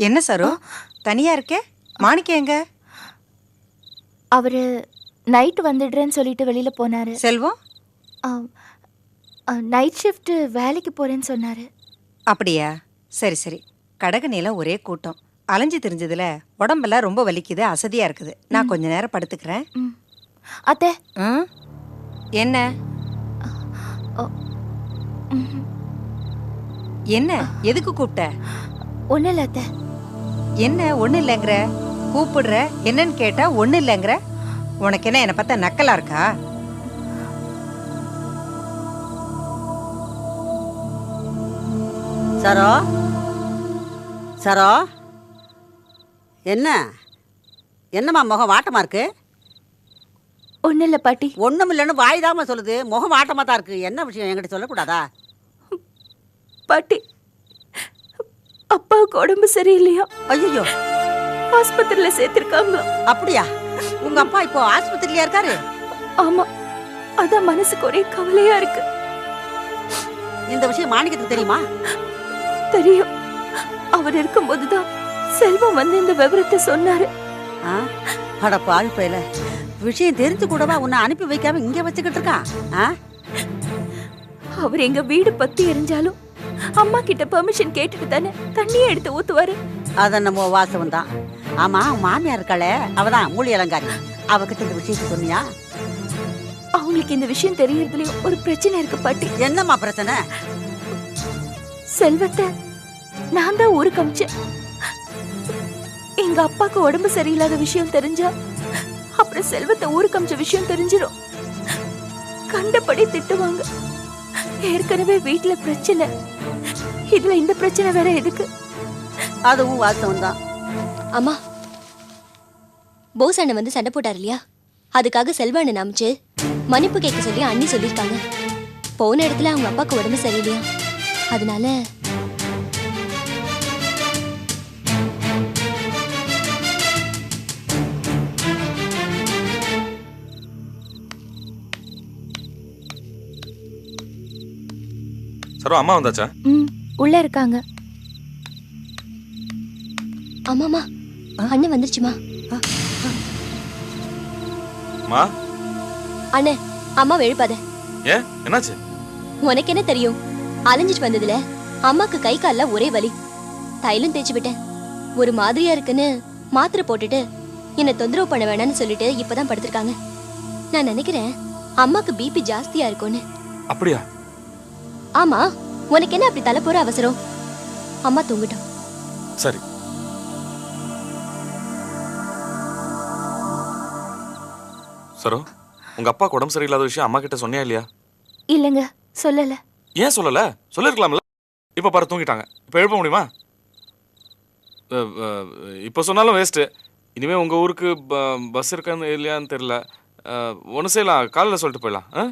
என்ன சரோ தனியா இருக்கே? மாணிக்கம் எங்க? அவரு நைட் வந்துடுறேன்னு சொல்லிட்டு வெளியில போனாரு. செல்வம் நைட் ஷிஃப்ட் வேலைக்கு போறேன்னு சொன்னாரு. அப்படியா? சரி சரி. கடகணில ஒரே கூட்டம். அலைஞ்சு தெரிஞ்சதுல உடம்பெல்லாம் ரொம்ப வலிக்குது, அசதியா இருக்குது. நான் கொஞ்ச நேரம் படுத்துக்கிறேன். அத்தை. என்ன என்ன எதுக்கு கூப்பிட்ட? ஒன்னும் இல்ல அத்தை. என்ன ஒண்ணு இல்லைங்கிற? கூப்பிடுற என்னன்னு கேட்டா ஒண்ணு இல்லைங்கிற. உனக்கு என்ன என்னை பார்த்தா நக்கலா இருக்கா? சரோ சரோ, என்ன என்னம்மா முகம் வாட்டமா இருக்கு? ஒன்னும் இல்ல பாட்டி. ஒண்ணும் இல்லைன்னு வாய்தாம சொல்லுது. முகம் வாட்டமா தான் இருக்கு. என்ன விஷயம் என்கிட்ட சொல்லக்கூடாதா? பாட்டி, அப்பாவுக்கு உடம்பு சரியில்லையா? ஐயோ, ஆஸ்பத்திரியில சேர்த்திருக்காங்க. அப்படியா? உங்க அப்பா இப்போ ஆஸ்பத்திரியில இருக்காரு? ஆமா, அதான் மனசுக்கு ஒரே கவலையா இருக்கு. இந்த விஷயம் மாணிக்கத்துக்கு தெரியுமா? தெரியும். அவர் இருக்கும்போதுதான் செல்வம் வந்து இந்த விவரத்தை சொன்னாரு. அட பாவி பையல, விஷயம் தெரிஞ்சு கூடவா உன்னை அனுப்பி வைக்காம இங்க வச்சுக்கிட்டு இருக்கான்? அவர் எங்க வீடு பத்தி எரிஞ்சாலும் அம்மா கிட்ட பெர்மிஷன் கேட்டுட்டு தானே தண்ணியை எடுத்து ஊத்துவாரு. அத நம்ம வாசவன் தான். ஆமா, மாமியார் இருக்காளே, அவதான் மூலி அலங்காரி. அவகிட்ட இந்த விஷயத்தை சொன்னியா? அவங்களுக்கு இந்த விஷயம் தெரியறதுலயும் ஒரு பிரச்சனை இருக்கு பாட்டி. என்னம்மா பிரச்சனை? செல்வத்தை நான் தான் ஊருக்கு அமிச்சேன். எங்க அப்பாக்கு உடம்பு சரியில்லாத விஷயம் தெரிஞ்சா அப்புறம் செல்வத்தை ஊருக்கு அமிச்ச விஷயம் தெரிஞ்சிடும். கண்டபடி திட்டுவாங்க. ஏற்கனவே வீட்டுல பிரச்சனை, இதுல இந்த பிரச்சனை வேற எதுக்கு? அதுவும் வாசவன் தான். அம்மா, போஸ் அண்ணன் வந்து சண்டை போட்டார் இல்லையா? அதுக்காக செல்வ அண்ணன் அமைச்சு மன்னிப்பு கேட்க சொல்லி அண்ணி சொல்லியிருக்காங்க. போன இடத்துல அவங்க அப்பாவுக்கு உடம்பு சரியில்லையா, அதனால சரோ, அம்மா வந்தாச்சா? உள்ள இருக்காங்க. அம்மாமா, அண்ணன் வந்துருச்சுமா. அம்மா. அண்ணே, அம்மா எழுப்பாத. ஏன், என்னாச்சு? உனக்கு என்ன தெரியும்? அலைஞ்சிட்டு வந்ததுல அம்மாக்கு கை கால்ல ஒரே வலி. தைலம் தேய்ச்சி விட்டேன். ஒரு மாதிரியா இருக்குன்னு மாத்திரை போட்டுட்டு என்ன தொந்தரவு பண்ண வேணாம்னு சொல்லிட்டு இப்பதான் படுத்திருக்காங்க. நான் நினைக்கிறேன் அம்மாக்கு பிபி ஜாஸ்தியா இருக்கும்னு. அப்படியா? ஆமா, உனக்கு என்ன அப்படி தலை போற அவசரம்? அம்மா தூங்கிட்டோம். சரி. சரோ, உங்க அப்பாக்கு உடம்பு சரியில்லாத விஷயம் அம்மா கிட்ட சொன்னியா இல்லையா? இல்லங்க, சொல்லல. ஏன் சொல்லல? சொல்லிருக்கலாம்ல. இப்ப பாரு, தூங்கிட்டாங்க. இப்ப எழுப்ப முடியுமா? இப்ப சொன்னாலும் வேஸ்ட். இனிமே உங்க ஊருக்கு பஸ் இருக்கான்னு இல்லையான்னு தெரியல. ஒன்னு செய்யலாம், காலையில சொல்லிட்டு போயிடலாம்.